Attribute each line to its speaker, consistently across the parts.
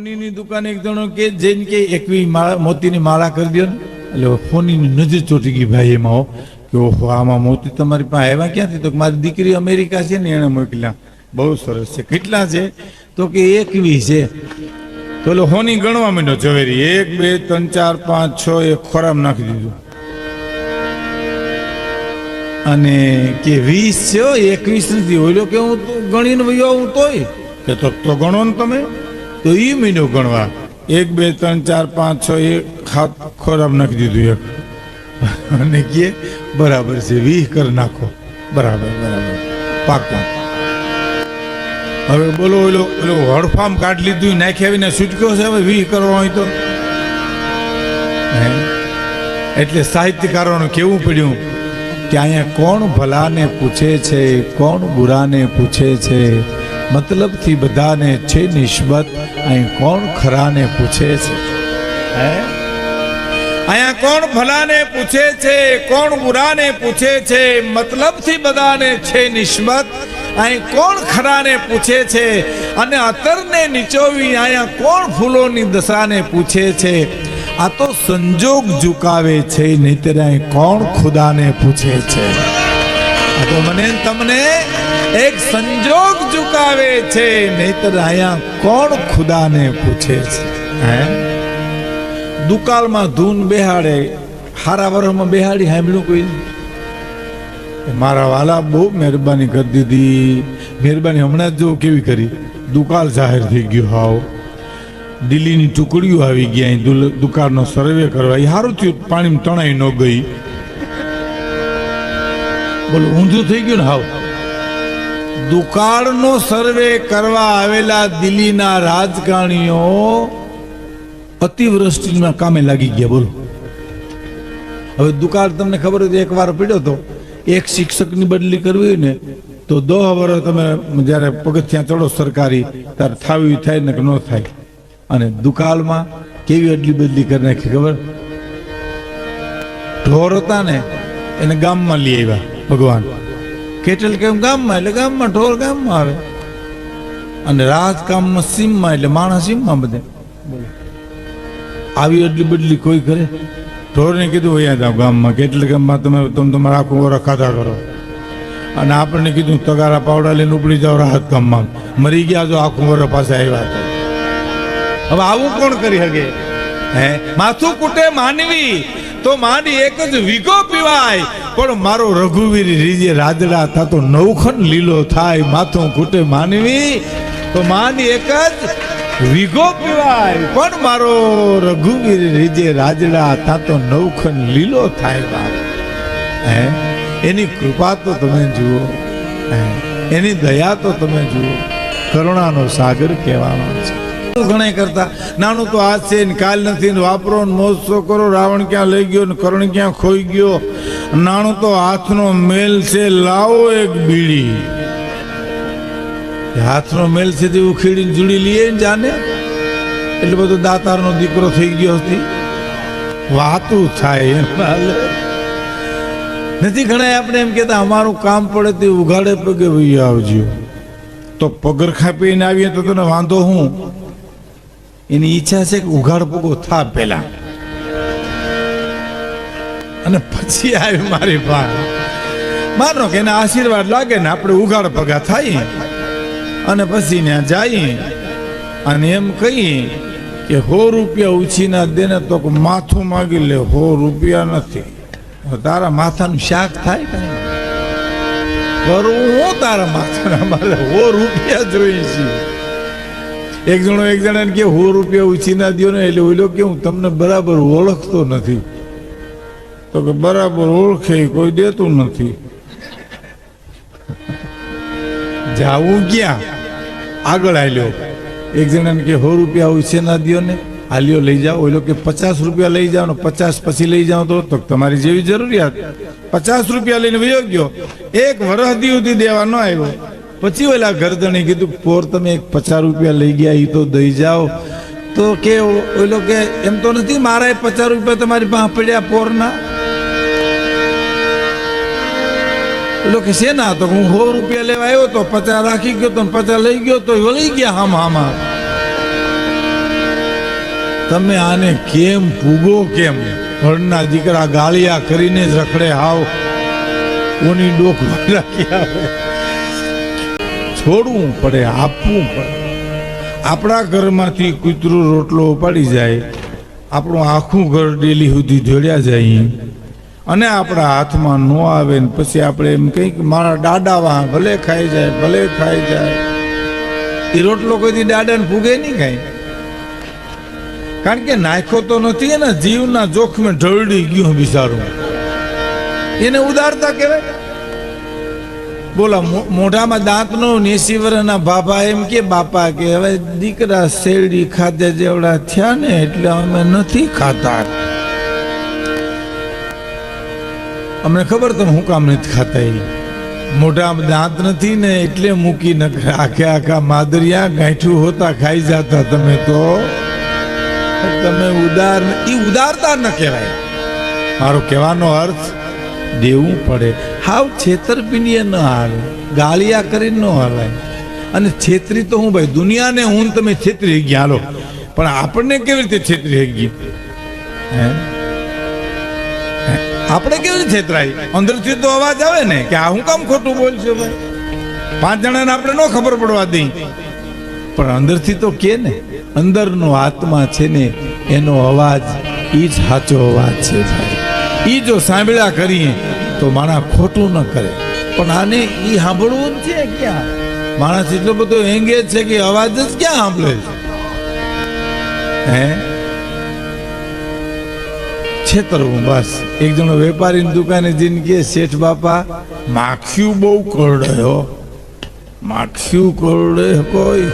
Speaker 1: હોનીની દુકાન એક જણો કે જઈને કે 21 મોતીની માળા કરી દો ને, એટલે હોનીની નજર ચોટી ગઈ ભાઈ એમાં હો કે ઓહો આમાં મોતી તમારી પાસે આવ્યા ક્યાંથી? તો મારી દીકરી અમેરિકા છે ને એને મોકલ્યા. બહુ સરસ છે. કેટલા છે? તો કે 21 છે. તો એટલે હોની ગણવા માંડ્યો ઝવેરી 1 2 3 4 5 6 એક ખોરામ નાખી દીધું અને કે 20 છે 21 નથી. ઓલો કે હું તો ગણીને વયો આવું તોય કે તો ગણો ને તમે. તો ઈ મહિનો ગણવા 1 2 3 4 5 6 એક ખોરાબ નાખી દીધું એક અને કે બરાબર છે 20 કરી નાખો. બરાબર બરાબર પાક્કા. હવે બોલો ઓલો ઓલો હડફામ કાઢ લીધું નાખી આવીને છૂટક્યો છે. હવે 20 કરવા હોય તો એટલે સાહિત્યકારોને કેવું પડ્યું કે અહીંયા કોણ ભલાને પૂછે છે, કોણ બુરાને પૂછે છે, મતલબથી બધાને છે નિસ્બત, અહીં કોણ ખરાને પૂછે છે. અહીંયા કોણ ભલાને પૂછે છે, કોણ બુરાને પૂછે છે, મતલબથી બધાને છે નિસ્બત, અહીં કોણ ખરાને પૂછે છે. અને અત્તરને નીચોવી અહીંયા કોણ ફૂલોની દશાને પૂછે છે. આ તો સંજોગ ઝુકાવે છે, નહીતર અહીં કોણ ખુદાને પૂછે છે. આ તો મને તમને એક સંજોગ ઝુકાવે છે, નહીતર અહીંયા કોણ ખુદાને પૂછે છે. દુકાળમાં ધૂન બેહાડે, હારા વરમાં બેહાડી સાંભળ્યું કોઈ? મારા વાલા બહુ મહેરબાની કરી દીધી. મહેરબાની હમણાં જ જો કેવી કરી. દુકાળ જાહેર થઈ ગયો. હાવ દિલ્હીની ટુકડીઓ આવી ગયા દુકાળનો સર્વે કરવા. એ સારું થયું પાણીમાં તણાઈ ન ગઈ. બોલો ઊંધું થઈ ગયું ને. હાવ દુકાળનો સર્વે કરવા આવેલા દિલ્હીના રાજકારણીઓ અતિવૃષ્ટિના કામે લાગી ગયા. બોલો હવે દુકાળ તમને ખબર હોય તો એક વાર પડ્યો તો એક શિક્ષકની બદલી કરવી હોય ને તો 10 વર્ષ તમે જ્યારે પગથિયાં ચડો સરકારી ત્યારે થાવી થાય ને કે ન થાય. અને દુકાળમાં કેવી અદલી બદલી કરી નાખી ખબર? ઢોર હતા ને એને ગામમાં લઈ આવ્યા ભગવાન. કેટલ કેમ ગામમાં, એટલે ગામમાં ઢોર ગામમાં આવે. અને રાજકામમાં સીમમાં, એટલે માણસ સીમમાં બધે. આવી અદલી બદલી કોઈ કરે? ઢોરને કીધું અહીંયા જાઓ ગામમાં, કેટલ ગામમાં તમે તમારા આખું વરસ ખાધા કરો. અને આપણને કીધું તગારા પાવડા લઈને ઉપડી જાઓ રાહત ગામમાં. મરી ગયા જો આખું વરસ પાસે આવ્યા હતા. હવે આવું કોણ કરી શકે? માથું કૂટે માનવી તો માની એક જ વીઘો પીવાય, પણ મારો રઘુવીર રીજે રાજડા થતો નવખંડ લીલો થાય. માથું કૂટે માનવી તો માની એક જ વીઘો પીવાય, પણ મારો રઘુવીર રીજે રાજડા થતો નવખંડ લીલો થાય. એની કૃપા તો તમે જુઓ, એની દયા તો તમે જુઓ. કરુણાનો સાગર કહેવાનો છે. ઘણા કરતા નાનું તો આજ છે ને કાલ નથી ને વાપરો ને મોજશો કરો. રાવણ ક્યાં લઈ ગયો ને કર્ણ ક્યાં ખોઈ ગયો. નાનું તો હાથનો મેલ છે, લાવો એક બીડી. હાથનો મેલ છે તે ઉખેડીને જુડી લઈએ ને જાને. એટલે બધો દાતારનો દીકરો થઈ ગયો હતી. વાતું થાય નથી. ઘણા આપણે એમ કહેતા અમારું કામ પડે તે ઉઘાડે પગે વહી આવજો. તો પગરખા પીને આવીએ તો તને વાંધો હું? એની ઈચ્છા છે કે ઉઘાડ પગો થા પેલા અને પછી આવી મારી પાસે. માનો કે એના આશીર્વાદ લાગે ને આપણે ઉઘાડ પગા થાય અને પછી ત્યાં જઈએ અને એમ કહીએ કે 100 રૂપિયા ઉછીના દેને તો માથું માગી લે. 100 રૂપિયા નથી. તારા માથાનું શાક થાય કે કરવું હું તારા માથાના? મારે 100 રૂપિયા જોઈએ છે. એક જણાને કે 100 રૂપિયા ઉછી ના દો ને. એટલે ઓલો કે હું તમને બરાબર ઓળખતો નથી. તો કે બરાબર ઓળખે કોઈ દેતું નથી. જાવું ક્યાં? આગળ હાલ્યો. એક જણાને કે 100 રૂપિયા ઉછી ના દો ને. હાલ્યો લઈ જાઓ. ઓલો કે 50 રૂપિયા લઈ જાઓ ને 50 પછી લઈ જાઓ તો તમારી જેવી જરૂરિયાત. 50 રૂપિયા લઈને વયો ગયો. એક વર્ષ સુધી દેવા ન આવ્યો. પછી ઓલા ગરદણે કીધું પોર તમે 50 રૂપિયા લઈ ગયા, એ તો દઈ જાઓ. તો કે ઓલો કે એમ તો નથી, મારા 50 રૂપિયા તમારી પાસે પડ્યા પોરના. ઓલો કે શેના? તો હું 100 રૂપિયા લેવા આવ્યો તો 50 રાખી ગયો તો 50 લઈ ગયો તો વળી ગયા. હામાં તમે આને કેમ પૂગો કેમ? ઘરના દીકરા ગાળિયા કરીને જ રખડે, હાવ કોની ડોક રાખી આવે. છોડવું પડે, આપવું પડે. આપણા ઘરમાંથી કૂતરું રોટલો ઉપાડી જાય, આપણું આખું ઘર ડેલી સુધી જોડ્યા જાય અને આપણા હાથમાં ન આવે ને પછી આપણે એમ કંઈક મારા દાદા વાહ ભલે ખાઈ જાય, ભલે ખાઈ જાય. એ રોટલો કોઈ દાદાને પૂગે નહીં કાંઈ, કારણ કે નાખ્યો તો નથી એના જીવના જોખમે ઢળડી ગયું બિચારું. એને ઉદારતા કહેવાય. બોલા મોઢામાં દાંત નો 80 વર્ષના બાપા એમ કે બાપા કે હવે દીકરા શેરડી ખાધે જેવડા થયા ને એટલે અમે નથી ખાતા. અમને ખબર તમે હું કામ નથી ખાતા. એ મોઢામાં દાંત નથી ને એટલે મૂકી ન આખે આખા માદરિયા ગાંઠું હોતા ખાઈ જતા. તમે તો તમે ઉદાર, એ ઉદારતા ન કહેવાય. મારો કહેવાનો અર્થ દેવું પડે. હાવ છેતરપિંડીએ ન હાલે, ગાળિયા કરીને ન હલાય. અને છેતરી તો હું ભાઈ દુનિયાને હું તમે છેતરી ગયા હાલો, પણ આપણને કેવી રીતે છેતરી ગઈ? આપણે કેવી રીતે છેતરાય? અંદરથી તો અવાજ આવે ને કે આ હું કામ ખોટું બોલશો ભાઈ. 5 જણાને આપણે ન ખબર પડવા દઈ, પણ અંદરથી તો કે ને, અંદરનો આત્મા છે ને એનો અવાજ ઈ જ સાચો અવાજ છે ભાઈ. ઈ જો સાંભળ્યા કરીએ તો માણસ ખોટું ન કરે. પણ આને ઈ સાંભળવું જ છે ક્યાં? માણસ એટલો બધો એંગેજ છે કે અવાજ જ ક્યાં સાંભળે છે? હે છેતરવું બસ. એક જણો વેપારીની દુકાને જઈને કે શેઠ બાપા માખિયું બહુ કરડે હો, માખિયું કરડે કોઈ.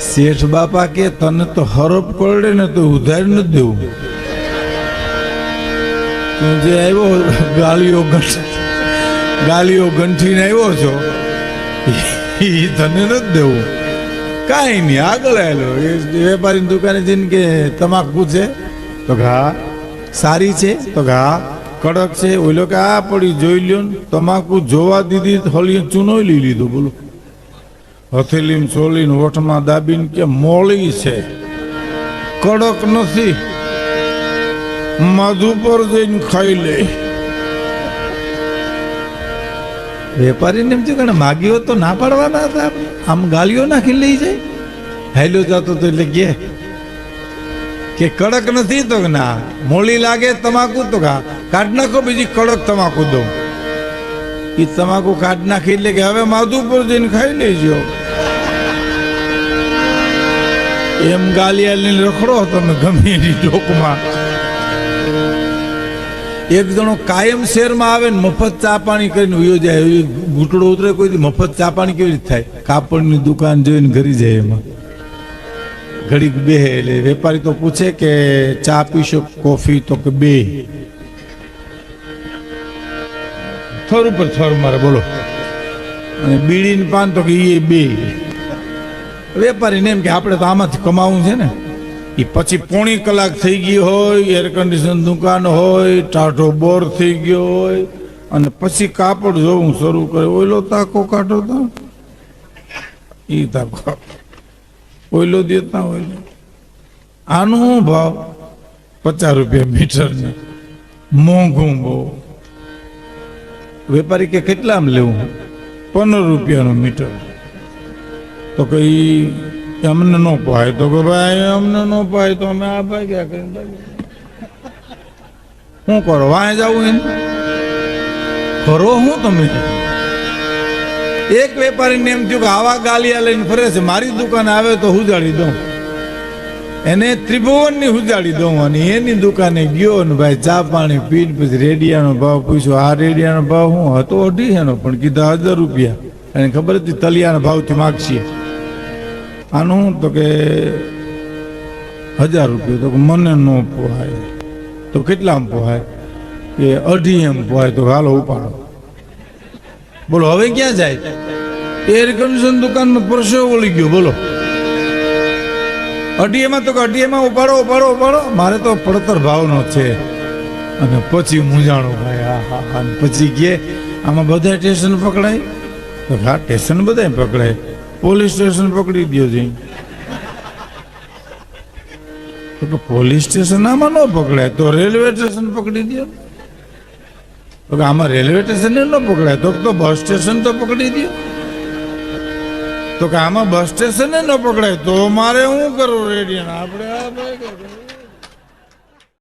Speaker 1: શેઠ બાપા કે તને તો હરફ કરડે ને તો ઉધાર નથી દેવું. તું જે આવ્યો ગાલીઓ ગંઠીને આવ્યો છો એ તને નથી દેવું. કાંઈ નહીં, આગળ આવેલો એ વેપારીની દુકાને જઈને કે તમાકુ છે તો ઘા સારી છે તો ઘા કડક છે. ઓલો કે આ પડી જોઈ લ્યો ને. તમાકુ જોવા દીધી હળી ચૂનો લઈ લીધો. બોલો હથેલીમાં ચોલીને ઓઠમાં દાબીને કે મોળી છે, કડક નથી, માધુ પર જઈને ખાઈ લે. વેપારીને એમ થયું કે માગ્યો તો ના પાડવાના હતા, આમ ગાલીઓ નાખી લઈ જાય. હેલો જતો તો એટલે કે કડક નથી તો ના, મોળી લાગે તમાકુ તો કાઢ નાખો, બીજી કડક તમાકુ દઉં. એ તમાકુ કાઢ નાખી એટલે કે હવે માધુપુર જઈને ખાઈ લેજો. એમ ગાલિયા લઈને રખડો તમે ગમે એની ટોકમાં. એક જણો કાયમ શહેરમાં આવે ને મફત ચા પાણી કરીને ઉયો જાય. ઘૂંટડો ઉતરે કોઈ મફત ચા પાણી કેવી રીતે થાય? કાપડની દુકાન જોઈને ઘરી જાય. એમાં ઘડીક બે એટલે વેપારી તો પૂછે કે ચા પીશો કોફી? તો કે બે. થર ઉપર થર મારે બોલો. અને બીડીને પાન તો કે એ બે. વેપારીને એમ કે આપણે તો આમાંથી કમાવું છે ને. એ પછી 1.5 કલાક થઈ ગઈ હોય, એર કન્ડિશન દુકાન હોય, ટાઢો બોર થઈ ગયો હોય, અને પછી કાપડ જોવું શરૂ કરે. ઓઈલો તાકો કાઢો તો એ તાકો, ઓઈલો દેતા ઓઈલો. આનો ભાવ 50 રૂપિયા મીટર ને, મોંઘું બહુ. વેપારી કે કેટલામાં લેવું? 15 રૂપિયાનું મીટર. તો કઈ અમને ન પાય. તો કે ભાઈ અમને ન પાય તો અમે આ ભાગ્યા કરીને શું કરો? વાંહે જવું એને કરો શું તમે? એક વેપારીને એમ થયું કે આવા ગાલિયા લઈને ફરે છે, મારી દુકાન આવે તો હુજાડી દઉં. એને ત્રિભુવનની હુજાડી દઉં. અને એની દુકાને ગયો ને ભાઈ ચા પાણી પીને પછી રેડિયાનો ભાવ પૂછ્યો. આ રેડિયાનો ભાવ શું હતો? 250 પણ કીધા 1000 રૂપિયા. એને ખબર હતી તલિયાના ભાવથી માગશી. આનું તો કે 1000 રૂપિયા. તો મને ન પોહાય. તો કેટલામાં પોહાય? કે 2.5 પોહાય. તો હાલો ઉપાડો. બોલો હવે ક્યાં જાય? એર કન્ડિશન દુકાનમાં પરસો વળી ગયો. બોલો 2.5 તો 2.5 ઉપાડો ઉપાડો ઉપાડો. મારે તો પડતર ભાવનો છે. અને પછી મૂંઝાણું ભાઈ. હા હા હા. પછી કે આમાં બધા સ્ટેશન પકડાય? તો હા સ્ટેશન બધા પકડાય. પોલીસ સ્ટેશન પકડી દો જઈ. તો કે પોલીસ સ્ટેશન આમાં ન પકડાય તો રેલવે સ્ટેશન પકડી દો. તો કે આમાં રેલવે સ્ટેશન ન પકડાય તો બસ સ્ટેશન તો પકડી દો. તો કે આમાં બસ સ્ટેશન ન પકડાય તો મારે શું કરવું રેડિયન આપણે આ ભાઈ